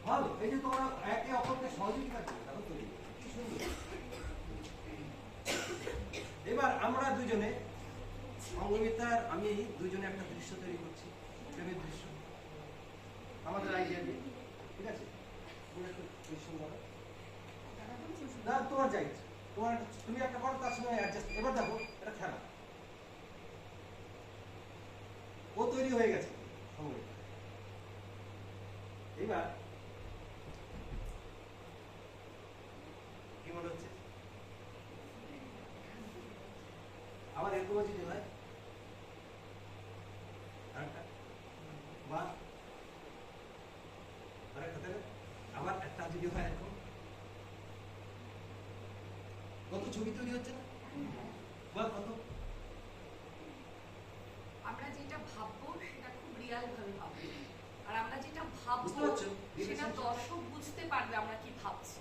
ভালো, এই যে তোমরা একে অপরকে সহযোগিতা করবে, তাহলে তৈরি কি সুন্দর। এবার আমরা দুজনে সঙ্গমিতার আমি দুজনে একটা দৃশ্য তৈরি করছি, প্রেমের দৃশ্য আমাদের আইডিয়া দিয়ে, ঠিক আছে? দৃশ্য বলো না, তোমার যাই তোমার, তুমি একটা করো তার সঙ্গে অ্যাডজাস্ট। এবার দেখো এটা খেলা, ও তৈরি হয়ে গেছে সঙ্গমিতা। এবার কি মনে হচ্ছে? আবার এরকম যদি হয় আরেকটা, বা আরেকটা তাহলে আবার একটা যদি হয় এরকম, কত ছবি তৈরি হচ্ছে না? বা কত আমরা যেটা ভাববো সেটা খুব রিয়াল ভাবে ভাববো, আর আমরা যেটা ভাববো বুঝতে পারছো? সেটা দর্শক বুঝতে পারবে আমরা কি ভাবছি।